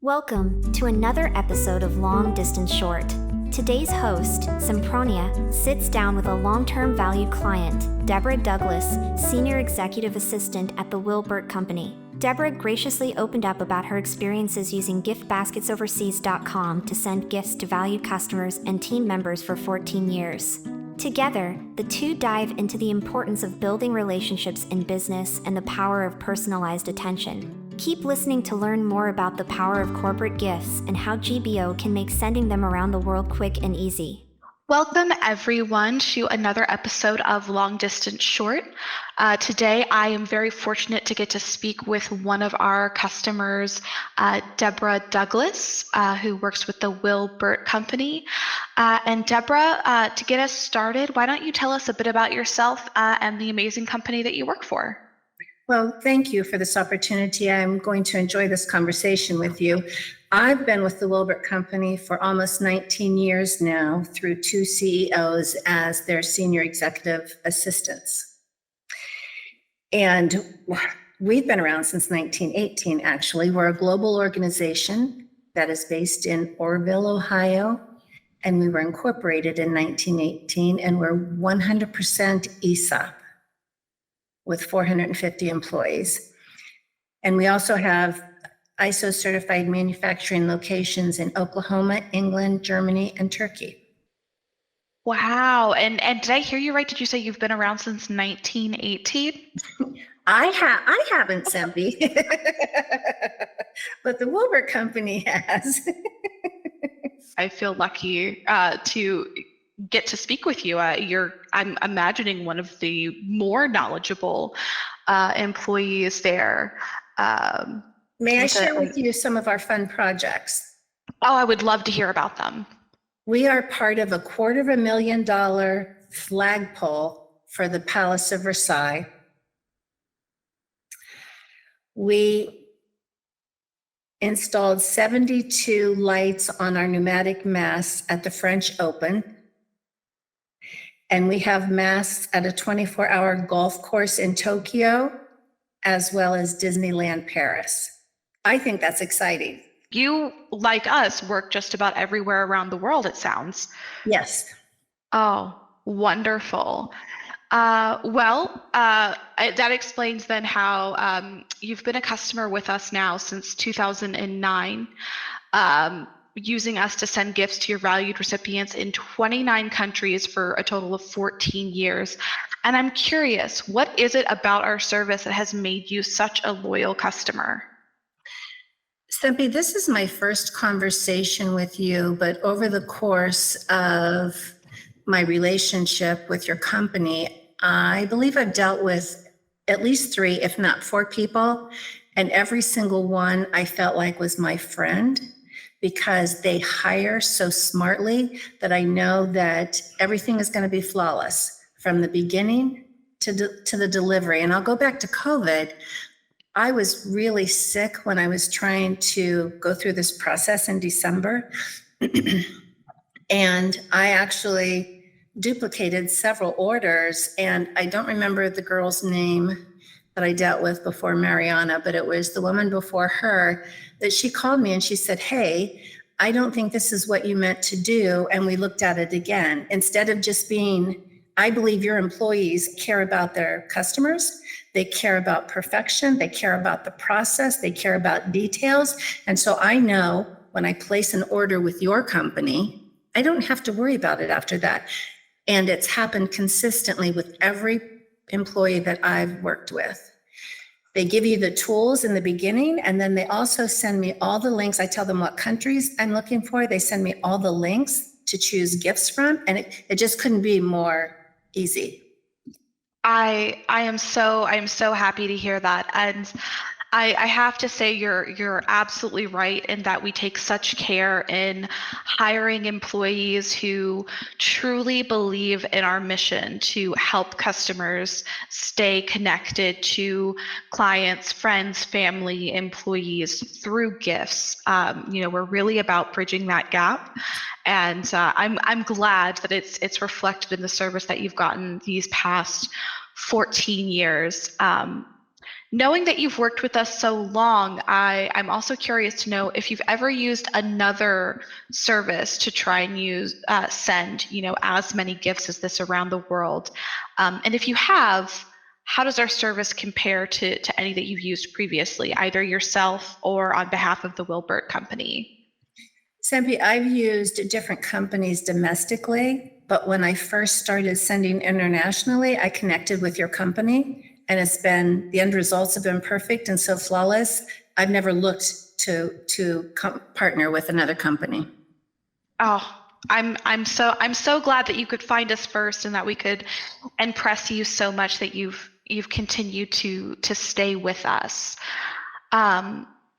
Welcome to another episode of Long Distance Short. Today's host, Sempronia, sits down with a long-term valued client, Deborah Douglas, Senior Executive Assistant at the Will-Burt Company. Deborah graciously opened up about her experiences using giftbasketsoverseas.com to send gifts to valued customers and team members for 14 years. Together, the two dive into the importance of building relationships in business and the power of personalized attention. Keep listening to learn more about the power of corporate gifts and how GBO can make sending them around the world quick and easy. Welcome everyone to another episode of Long Distance Short. Today I am very fortunate to get to speak with one of our customers, Deborah Douglas, who works with the Will-Burt Company. And Deborah, to get us started, why don't you tell us a bit about yourself and the amazing company that you work for? Well, thank you for this opportunity. I'm going to enjoy this conversation with you. I've been with the Will-Burt Company for almost 19 years now through two CEOs as their senior executive assistants. And we've been around since 1918, actually. We're a global organization that is based in Orrville, Ohio, and we were incorporated in 1918, and we're 100% ESOP with 450 employees. And we also have ISO certified manufacturing locations in Oklahoma, England, Germany, and Turkey. Wow. And did I hear you right? Did you say you've been around since 1918? I haven't, Sempi, but the Will-Burt Company has. I feel lucky to get to speak with you. I'm imagining one of the more knowledgeable employees there. May I share with you some of our fun projects? Oh, I would love to hear about them. We are part of a $250,000 flagpole for the Palace of Versailles. We installed 72 lights on our pneumatic masts at the French Open. And we have masts at a 24-hour golf course in Tokyo, as well as Disneyland Paris. I think that's exciting. You, like us, work just about everywhere around the world, it sounds. Yes. Oh, wonderful. That explains then how you've been a customer with us now since 2009. Using us to send gifts to your valued recipients in 29 countries for a total of 14 years. And I'm curious, what is it about our service that has made you such a loyal customer? Sempi, this is my first conversation with you, but over the course of my relationship with your company, I believe I've dealt with at least 3, if not 4 people, and every single one I felt like was my friend, because they hire so smartly that I know that everything is going to be flawless from the beginning to the delivery. And I'll go back to COVID. I was really sick when I was trying to go through this process in December. And I actually duplicated several orders, and I don't remember the girl's name that I dealt with before Mariana, but it was the woman before her that she called me and she said, "Hey, I don't think this is what you meant to do." And we looked at it again. Instead of just being, I believe your employees care about their customers. They care about perfection. They care about the process. They care about details. And so I know when I place an order with your company, I don't have to worry about it after that. And it's happened consistently with every employee that I've worked with. They give you the tools in the beginning, and then they also send me all the links. I tell them what countries I'm looking for. They send me all the links to choose gifts from, and it just couldn't be more easy. I am so happy to hear that. And I have to say you're absolutely right in that we take such care in hiring employees who truly believe in our mission to help customers stay connected to clients, friends, family, employees through gifts. We're really about bridging that gap. And I'm glad that it's reflected in the service that you've gotten these past 14 years. Knowing that you've worked with us so long, I'm also curious to know if you've ever used another service to try and send, as many gifts as this around the world. And if you have, how does our service compare to any that you've used previously, either yourself or on behalf of the Will-Burt Company? Sempi, I've used different companies domestically, but when I first started sending internationally, I connected with your company, and the end results have been perfect and so flawless. I've never looked to partner with another company. Oh, I'm so glad that you could find us first and that we could impress you so much that you've continued to stay with us.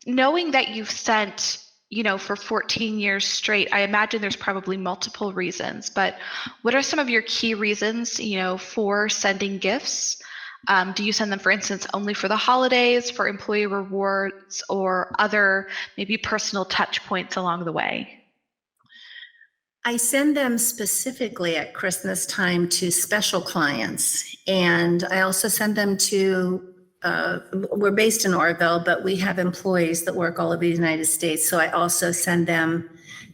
Knowing that you've sent, for 14 years straight, I imagine there's probably multiple reasons, but what are some of your key reasons, for sending gifts? Do you send them, for instance, only for the holidays, for employee rewards, or other maybe personal touch points along the way? I send them specifically at Christmas time to special clients. And I also send them to, we're based in Orville, but we have employees that work all over the United States. So I also send them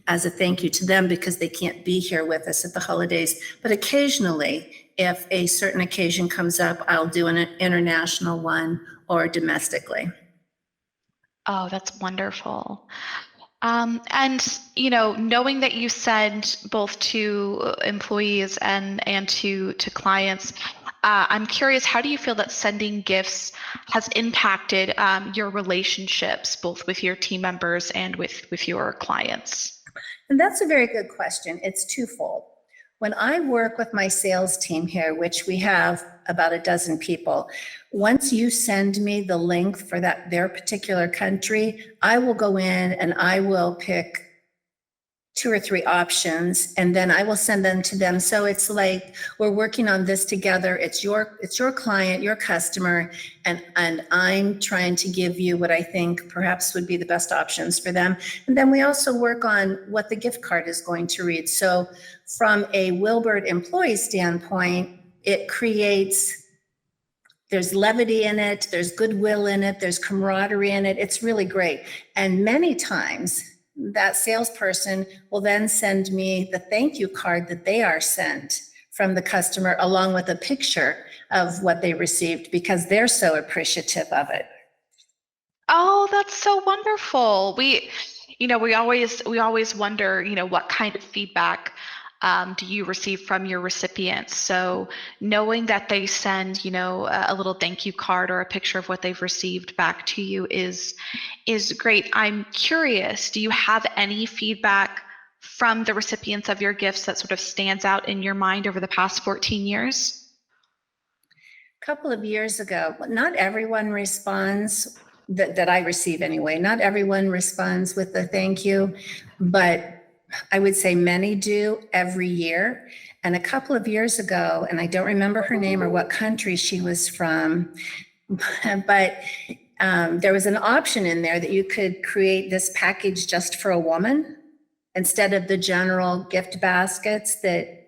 as a thank you to them because they can't be here with us at the holidays. But occasionally, if a certain occasion comes up, I'll do an international one or domestically. Oh, that's wonderful. And knowing that you send both to employees and to clients, I'm curious, how do you feel that sending gifts has impacted your relationships, both with your team members and with your clients? And that's a very good question. It's twofold. When I work with my sales team here, which we have about a dozen people, once you send me the link for their particular country, I will go in and I will pick 2 or 3 options, and then I will send them to them. So it's like we're working on this together. It's your client, your customer, and I'm trying to give you what I think perhaps would be the best options for them. And then we also work on what the gift card is going to read. So from a Will-Burt employee standpoint, there's levity in it, there's goodwill in it, there's camaraderie in it. It's really great. And many times that salesperson will then send me the thank you card that they are sent from the customer along with a picture of what they received because they're so appreciative of it. Oh, that's so wonderful. We always wonder, what kind of feedback do you receive from your recipients? So knowing that they send, a little thank you card or a picture of what they've received back to you is great. I'm curious, do you have any feedback from the recipients of your gifts that sort of stands out in your mind over the past 14 years? A couple of years ago, not everyone responds that I receive anyway. Not everyone responds with a thank you, but I would say many do every year. And a couple of years ago, and I don't remember her name or what country she was from, but there was an option in there that you could create this package just for a woman instead of the general gift baskets that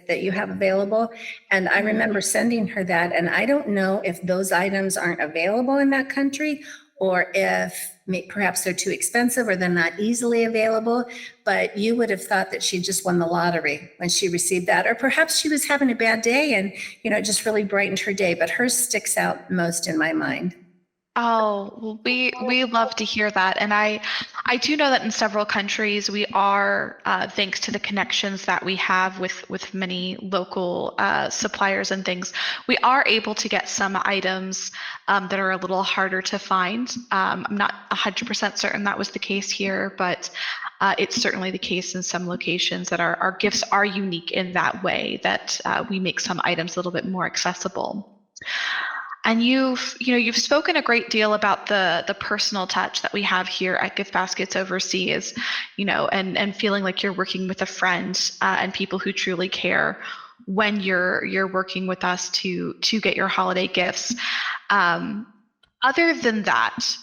you have available. And I remember sending her that, and I don't know if those items aren't available in that country or if perhaps they're too expensive or they're not easily available, but you would have thought that she just won the lottery when she received that. Or perhaps she was having a bad day and, it just really brightened her day, but hers sticks out most in my mind. Oh, well, we love to hear that. And I do know that in several countries we are, thanks to the connections that we have with many local suppliers and things, we are able to get some items that are a little harder to find. I'm not 100% certain that was the case here, but it's certainly the case in some locations that our gifts are unique in that way, that we make some items a little bit more accessible. And you've spoken a great deal about the personal touch that we have here at Gift Baskets Overseas, and feeling like you're working with a friend and people who truly care when you're working with us to get your holiday gifts. Other than that,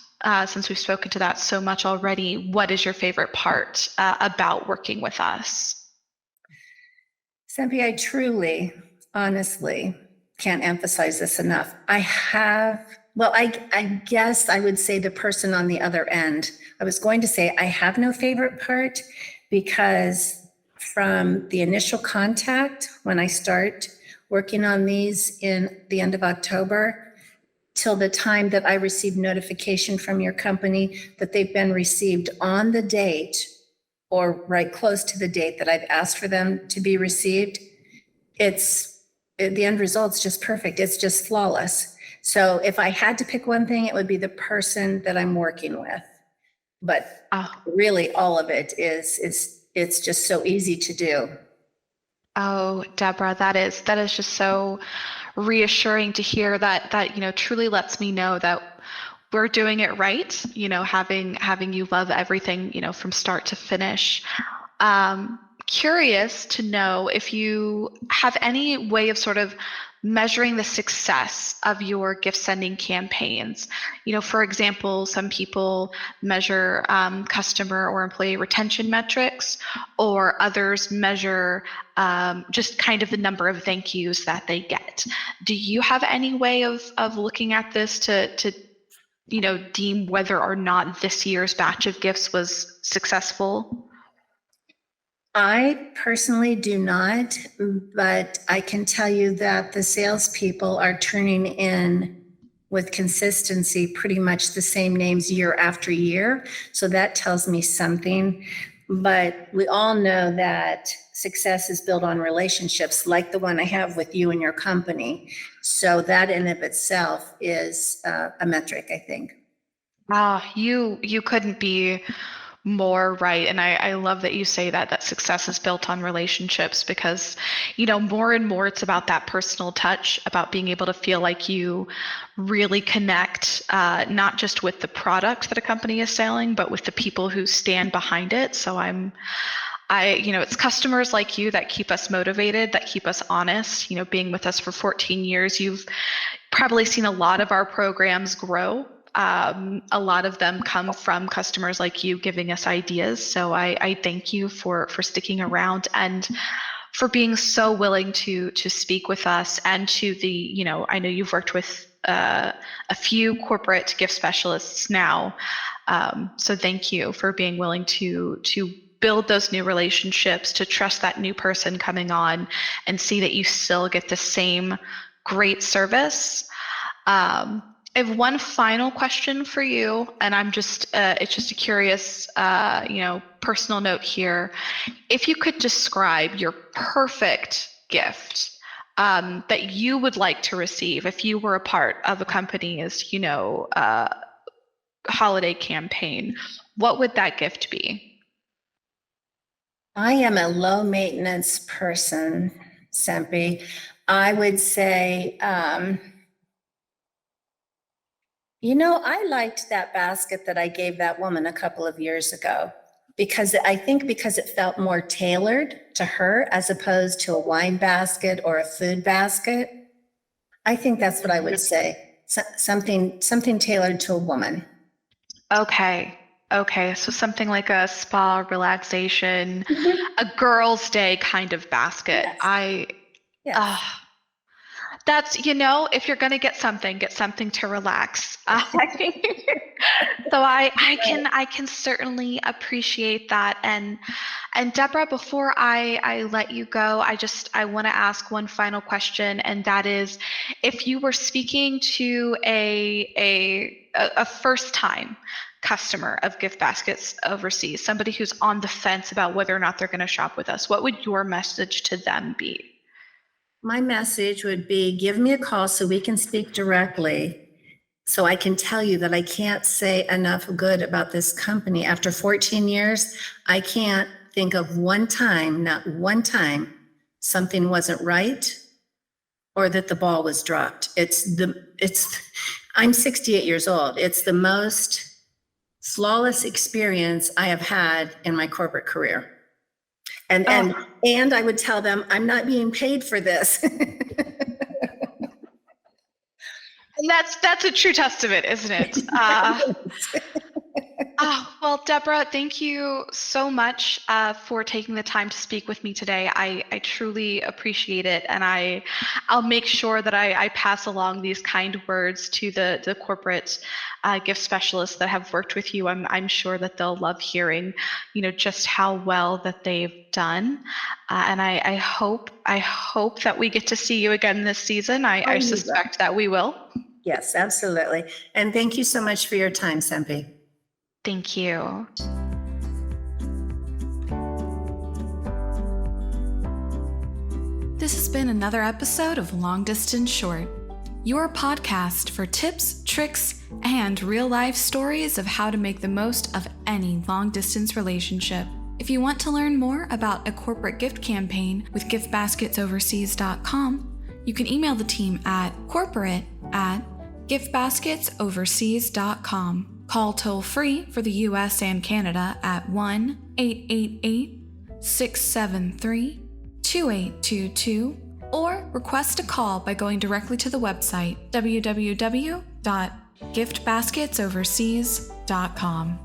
since we've spoken to that so much already, what is your favorite part about working with us? Sempi, I truly, honestly, can't emphasize this enough. I have Well, I guess I would say the person on the other end. I was going to say I have no favorite part because from the initial contact, when I start working on these in the end of October, till the time that I receive notification from your company that they've been received on the date or right close to the date that I've asked for them to be received, the end result's just perfect. It's just flawless. So if I had to pick one thing, it would be the person that I'm working with. But really all of it it's just so easy to do. Oh, Deborah, that is just so reassuring to hear that, truly lets me know that we're doing it right, having you love everything, from start to finish. Curious to know if you have any way of sort of measuring the success of your gift sending campaigns. For example, some people measure customer or employee retention metrics, or others measure just kind of the number of thank yous that they get. Do you have any way of looking at this to deem whether or not this year's batch of gifts was successful? I personally do not, but I can tell you that the salespeople are turning in with consistency pretty much the same names year after year. So that tells me something. But we all know that success is built on relationships like the one I have with you and your company. So that in of itself is a metric, I think. You couldn't be more right. And I love that you say that success is built on relationships, because, more and more it's about that personal touch, about being able to feel like you really connect, not just with the product that a company is selling, but with the people who stand behind it. So it's customers like you that keep us motivated, that keep us honest. Being with us for 14 years, you've probably seen a lot of our programs grow. A lot of them come from customers like you giving us ideas. So I thank you for sticking around and for being so willing to speak with us, and to the, I know you've worked with a few corporate gift specialists now. So thank you for being willing to build those new relationships, to trust that new person coming on and see that you still get the same great service. I have one final question for you, and it's just a curious, personal note here. If you could describe your perfect gift that you would like to receive if you were a part of a company's, holiday campaign, what would that gift be? I am a low maintenance person, Sempi. I would say, I liked that basket that I gave that woman a couple of years ago, because it felt more tailored to her as opposed to a wine basket or a food basket. I think that's what I would say. Something tailored to a woman. Okay. So something like a spa relaxation, a girl's day kind of basket. Yes. That's, if you're going to get something to relax. So I can certainly appreciate that. And Deborah, before I let you go, I want to ask one final question. And that is, if you were speaking to a first time customer of gift baskets overseas, somebody who's on the fence about whether or not they're going to shop with us, what would your message to them be? My message would be, give me a call so we can speak directly, so I can tell you that I can't say enough good about this company. After 14 years, I can't think of not one time, something wasn't right or that the ball was dropped. I'm 68 years old. It's the most flawless experience I have had in my corporate career. And I would tell them, I'm not being paid for this. And that's a true testament, isn't it? Oh, well, Deborah, thank you so much for taking the time to speak with me today. I truly appreciate it. And I'll make sure that I pass along these kind words to the corporate gift specialists that have worked with you. I'm sure that they'll love hearing, just how well that they've done. And I hope that we get to see you again this season. I suspect that we will. Yes, absolutely. And thank you so much for your time, Sempi. Thank you. This has been another episode of Long Distance Short, your podcast for tips, tricks, and real-life stories of how to make the most of any long-distance relationship. If you want to learn more about a corporate gift campaign with giftbasketsoverseas.com, you can email the team at corporate@giftbasketsoverseas.com. Call toll-free for the US and Canada at 1-888-673-2822, or request a call by going directly to the website www.giftbasketsoverseas.com.